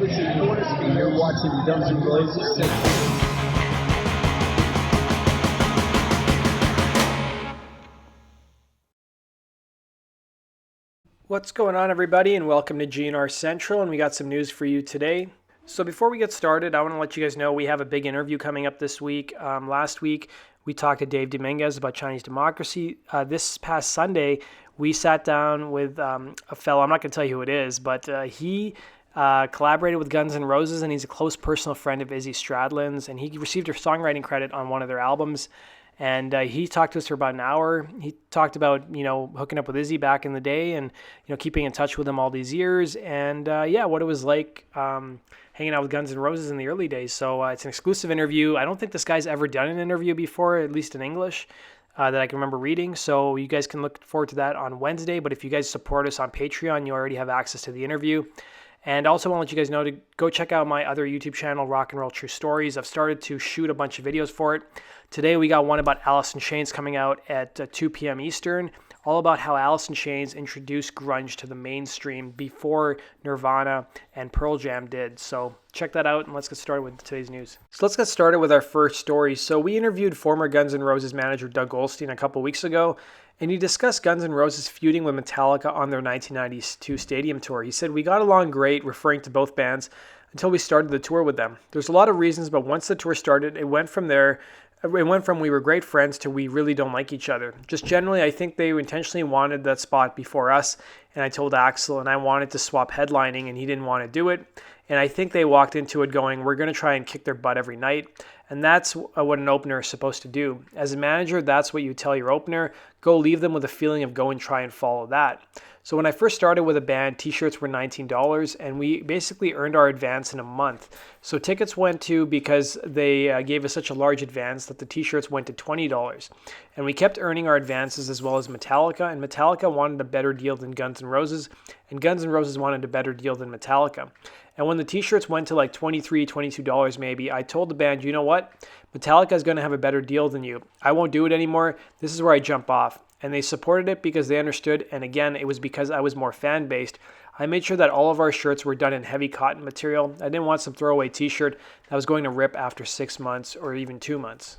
Listen, you want to be here watching Guns N' Roses? What's going on, everybody, and welcome to GNR Central, and we got some news for you today. So before we get started, I want to let you guys know we have a big interview coming up this week. Last week, we talked to Dave Dominguez about Chinese democracy. This past Sunday, we sat down with a fellow, I'm not going to tell you who it is, but he collaborated with Guns N' Roses, and he's a close personal friend of Izzy Stradlin's, and he received a songwriting credit on one of their albums. And he talked to us for about an hour. He talked about, hooking up with Izzy back in the day and, keeping in touch with him all these years. And, what it was like hanging out with Guns N' Roses in the early days. So it's an exclusive interview. I don't think this guy's ever done an interview before, at least in English, that I can remember reading. So you guys can look forward to that on Wednesday. But if you guys support us on Patreon, you already have access to the interview. And also want to let you guys know to go check out my other YouTube channel, Rock and Roll True Stories. I've started to shoot a bunch of videos for it. Today we got one about Alice in Chains coming out at 2 p.m. Eastern, all about how Alice in Chains introduced grunge to the mainstream before Nirvana and Pearl Jam did. So check that out, and let's get started with today's news. So let's get started with our first story. So we interviewed former Guns N' Roses manager Doug Goldstein a couple weeks ago, and he discussed Guns N' Roses feuding with Metallica on their 1992 stadium tour. He said, "We got along great," referring to both bands, until we started the tour with them. There's a lot of reasons, but once the tour started, it went from we were great friends to we really don't like each other. Just generally, I think they intentionally wanted that spot before us, and I told Axl, and I wanted to swap headlining, and he didn't want to do it. And I think they walked into it going, we're going to try and kick their butt every night. And that's what an opener is supposed to do. As a manager, that's what you tell your opener. Go leave them with a feeling of go and try and follow that. So when I first started with a band, t-shirts were $19, and we basically earned our advance in a month. So tickets went to, because they gave us such a large advance, that the t-shirts went to $20. And we kept earning our advances as well as Metallica, and Metallica wanted a better deal than Guns N' Roses, and Guns N' Roses wanted a better deal than Metallica. And when the t-shirts went to like $23, $22 maybe, I told the band, you know what? Metallica is going to have a better deal than you. I won't do it anymore. This is where I jump off. And they supported it because they understood. And again, it was because I was more fan-based. I made sure that all of our shirts were done in heavy cotton material. I didn't want some throwaway t-shirt that was going to rip after 6 months or even 2 months.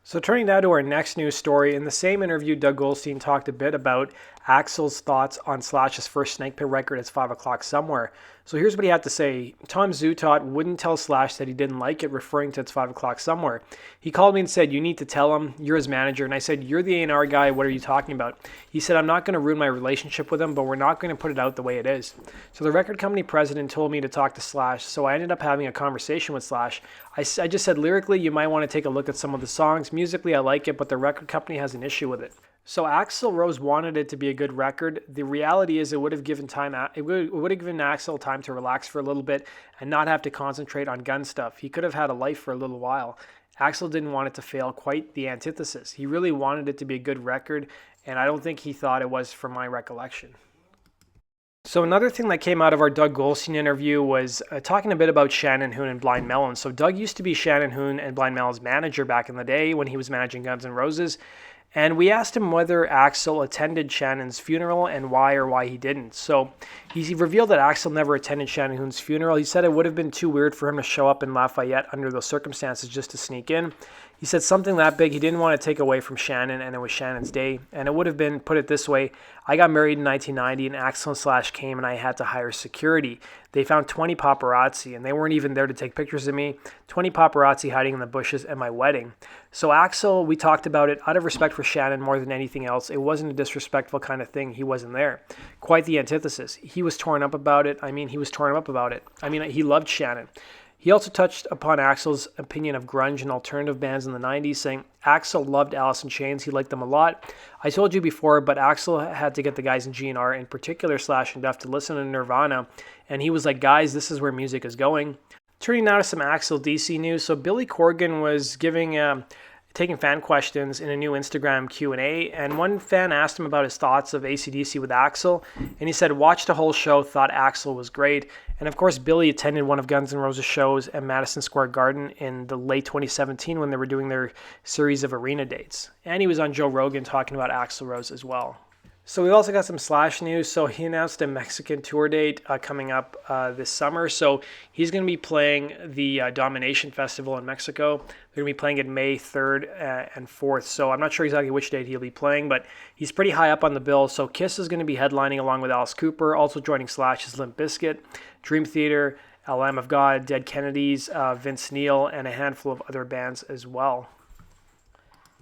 So turning now to our next news story, in the same interview, Doug Goldstein talked a bit about Axl's thoughts on Slash's first Snakepit record, It's 5 O'Clock Somewhere. So here's what he had to say. Tom Zutaut wouldn't tell Slash that he didn't like it, referring to It's 5 O'Clock Somewhere. He called me and said, you need to tell him, you're his manager. And I said, you're the A&R guy, what are you talking about? He said, I'm not going to ruin my relationship with him, but we're not going to put it out the way it is. So the record company president told me to talk to Slash, so I ended up having a conversation with Slash. I just said, lyrically, you might want to take a look at some of the songs. Musically, I like it, but the record company has an issue with it. So Axl Rose wanted it to be a good record. The reality is it would have given Axl time to relax for a little bit and not have to concentrate on gun stuff. He could have had a life for a little while. Axl didn't want it to fail, quite the antithesis. He really wanted it to be a good record, and I don't think he thought it was, from my recollection. So another thing that came out of our Doug Goldstein interview was talking a bit about Shannon, Hoon, and Blind Melon. So Doug used to be Shannon, Hoon, and Blind Melon's manager back in the day when he was managing Guns N' Roses. And we asked him whether Axl attended Shannon's funeral and why he didn't. So he revealed that Axl never attended Shannon Hoon's funeral. He said it would have been too weird for him to show up in Lafayette under those circumstances just to sneak in. He said something that big he didn't want to take away from Shannon, and it was Shannon's day. And it would have been, put it this way, I got married in 1990 and Axl and Slash came and I had to hire security. They found 20 paparazzi and they weren't even there to take pictures of me. 20 paparazzi hiding in the bushes at my wedding. So Axl, we talked about it out of respect for Shannon more than anything else. It wasn't a disrespectful kind of thing. He wasn't there. Quite the antithesis. He was torn up about it. He loved Shannon. He also touched upon Axl's opinion of grunge and alternative bands in the 90s, saying Axl loved Alice in Chains. He liked them a lot. I told you before, but Axl had to get the guys in GNR, in particular Slash and Duff, to listen to Nirvana. And he was like, guys, this is where music is going. Turning now to some Axl DC news. So Billy Corgan was taking fan questions in a new Instagram Q&A, and one fan asked him about his thoughts of AC/DC with Axl, and he said, watched the whole show, thought Axl was great. And of course, Billy attended one of Guns N' Roses' shows at Madison Square Garden in the late 2017 when they were doing their series of arena dates. And he was on Joe Rogan talking about Axl Rose as well. So we also got some Slash news. So he announced a Mexican tour date coming up this summer. So he's going to be playing the Domination Festival in Mexico. They're going to be playing it May 3rd and 4th. So I'm not sure exactly which date he'll be playing, but he's pretty high up on the bill. So Kiss is going to be headlining along with Alice Cooper. Also joining Slash is Limp Bizkit, Dream Theater, Lamb of God, Dead Kennedys, Vince Neil, and a handful of other bands as well.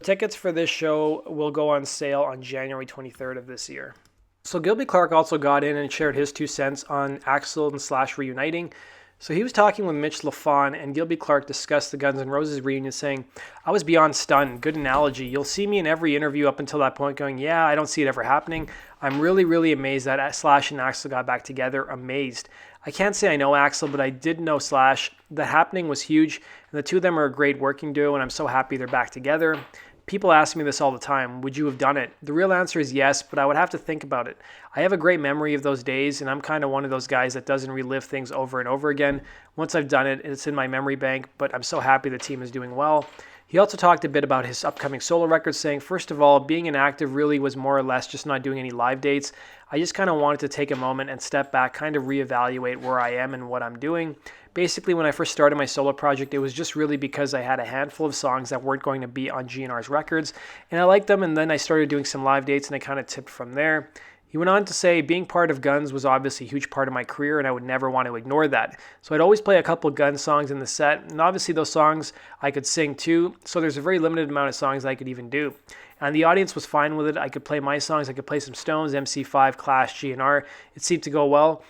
Tickets for this show will go on sale on January 23rd of this year. So Gilby Clarke also got in and shared his 2 cents on Axl and Slash reuniting. So he was talking with Mitch LaFon, and Gilby Clarke discussed the Guns N' Roses reunion, saying, "I was beyond stunned. Good analogy. You'll see me in every interview up until that point going, yeah, I don't see it ever happening. I'm really, really amazed that Slash and Axl got back together. Amazed. I can't say I know Axl, but I did know Slash. The happening was huge, and the two of them are a great working duo, and I'm so happy they're back together. People ask me this all the time. Would you have done it? The real answer is yes, but I would have to think about it. I have a great memory of those days, and I'm kind of one of those guys that doesn't relive things over and over again. Once I've done it, it's in my memory bank, but I'm so happy the team is doing well." He also talked a bit about his upcoming solo records, saying, "First of all, being inactive really was more or less just not doing any live dates. I just kind of wanted to take a moment and step back, kind of reevaluate where I am and what I'm doing. Basically, when I first started my solo project, it was just really because I had a handful of songs that weren't going to be on GNR's records, and I liked them, and then I started doing some live dates, and I kind of tipped from there." He went on to say, "Being part of Guns was obviously a huge part of my career, and I would never want to ignore that. So I'd always play a couple of Guns songs in the set, and obviously those songs I could sing too, so there's a very limited amount of songs I could even do. And the audience was fine with it. I could play my songs, I could play some Stones, MC5, Clash, GNR. It seemed to go well.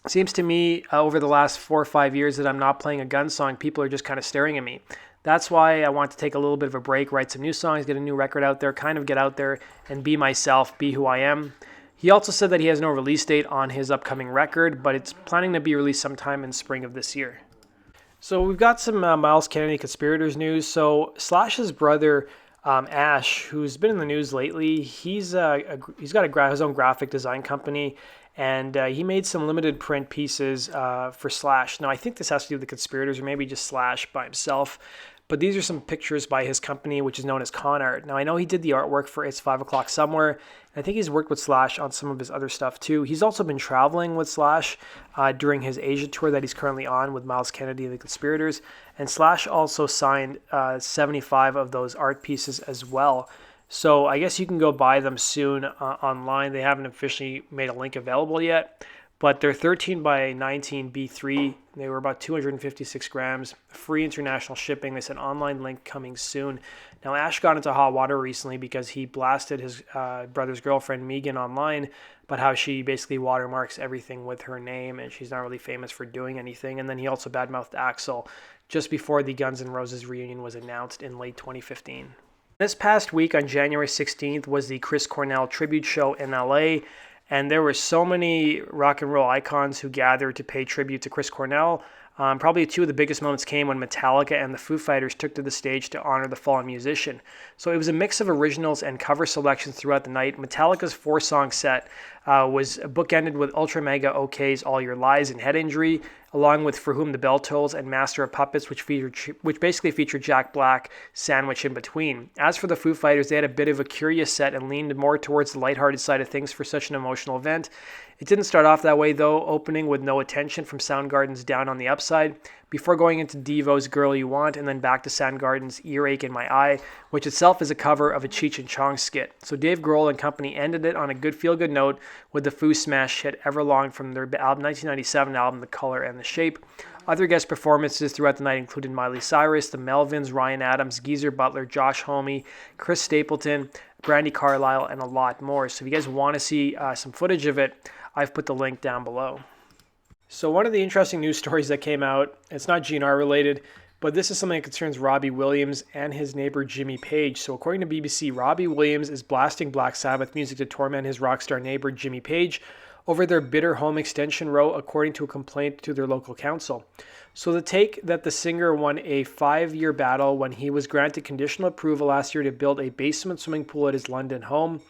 Seems to me over the last 4 or 5 years that I'm not playing a Guns song, people are just kind of staring at me. That's why I want to take a little bit of a break, write some new songs, get a new record out there, kind of get out there and be myself, be who I am." He also said that he has no release date on his upcoming record, but it's planning to be released sometime in spring of this year. So we've got some Myles Kennedy conspirators news. So Slash's brother, Ash, who's been in the news lately, he's got his own graphic design company, and he made some limited print pieces for Slash. Now, I think this has to do with the conspirators, or maybe just Slash by himself. But these are some pictures by his company, which is known as Con Art. Now, I know he did the artwork for It's 5 O'Clock Somewhere. And I think he's worked with Slash on some of his other stuff, too. He's also been traveling with Slash during his Asia tour that he's currently on with Myles Kennedy and the Conspirators. And Slash also signed 75 of those art pieces as well. So I guess you can go buy them soon online. They haven't officially made a link available yet. But they're 13 by 19 B3. They were about 256 grams. Free international shipping. They said online link coming soon. Now, Ash got into hot water recently because he blasted his brother's girlfriend, Megan, online about how she basically watermarks everything with her name, and she's not really famous for doing anything. And then he also badmouthed Axl just before the Guns N' Roses reunion was announced in late 2015. This past week on January 16th was the Chris Cornell tribute show in LA. And there were so many rock and roll icons who gathered to pay tribute to Chris Cornell. Probably two of the biggest moments came when Metallica and the Foo Fighters took to the stage to honor the fallen musician. So it was a mix of originals and cover selections throughout the night. Metallica's 4-song set was bookended with Ultra Mega OK's All Your Lies and Head Injury, along with For Whom the Bell Tolls and Master of Puppets, which basically featured Jack Black sandwiched in between. As for the Foo Fighters, they had a bit of a curious set and leaned more towards the lighthearted side of things for such an emotional event. It didn't start off that way, though, opening with No Attention from Soundgarden's Down on the Upside, before going into Devo's Girl You Want, and then back to Soundgarden's Earache in My Eye, which itself is a cover of a Cheech and Chong skit. So Dave Grohl and company ended it on a good feel-good note with the Foo smash hit Everlong from their 1997 album The Color and the Shape. Other guest performances throughout the night included Miley Cyrus, the Melvins, Ryan Adams, Geezer Butler, Josh Homme, Chris Stapleton, Brandi Carlile, and a lot more. So if you guys want to see some footage of it, I've put the link down below. So one of the interesting news stories that came out, it's not GNR related, but this is something that concerns Robbie Williams and his neighbor Jimmy Page. So according to BBC, Robbie Williams is blasting Black Sabbath music to torment his rock star neighbor Jimmy Page over their bitter home extension row, according to a complaint to their local council. So the take that the singer won a 5-year battle when he was granted conditional approval last year to build a basement swimming pool at his London home.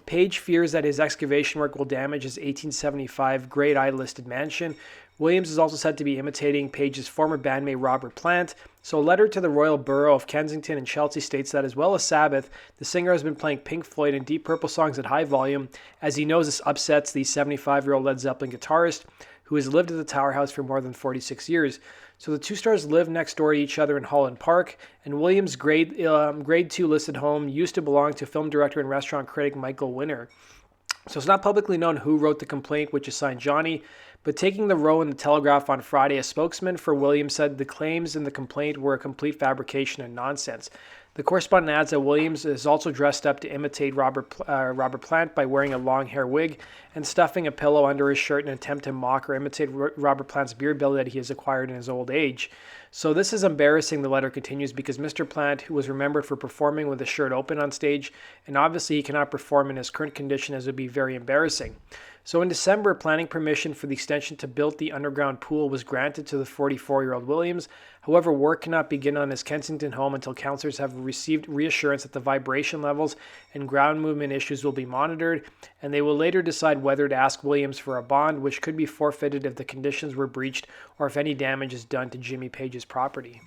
Page fears that his excavation work will damage his 1875 Grade I listed mansion, Williams is also said to be imitating Page's former bandmate Robert Plant. So a letter to the Royal Borough of Kensington and Chelsea states that as well as Sabbath, the singer has been playing Pink Floyd and Deep Purple songs at high volume, as he knows this upsets the 75-year-old Led Zeppelin guitarist who has lived at the Tower House for more than 46 years. So the two stars live next door to each other in Holland Park, and Williams' grade 2 listed home used to belong to film director and restaurant critic Michael Winner. So it's not publicly known who wrote the complaint, which assigned Johnny, but taking the row in the Telegraph on Friday, a spokesman for Williams said the claims in the complaint were a complete fabrication and nonsense. The correspondent adds that Williams is also dressed up to imitate Robert Plant by wearing a long hair wig and stuffing a pillow under his shirt in an attempt to mock or imitate Robert Plant's beer belly that he has acquired in his old age. So this is embarrassing, the letter continues, because Mr. Plant, who was remembered for performing with his shirt open on stage, and obviously he cannot perform in his current condition, as it would be very embarrassing. So in December, planning permission for the extension to build the underground pool was granted to the 44-year-old Williams. However, work cannot begin on his Kensington home until councillors have received reassurance that the vibration levels and ground movement issues will be monitored, and they will later decide whether to ask Williams for a bond, which could be forfeited if the conditions were breached or if any damage is done to Jimmy Page's property.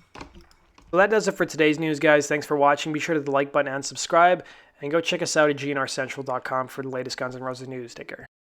Well, that does it for today's news, guys. Thanks for watching. Be sure to hit the like button and subscribe, and go check us out at GNRCentral.com for the latest Guns N' Roses news. Take care.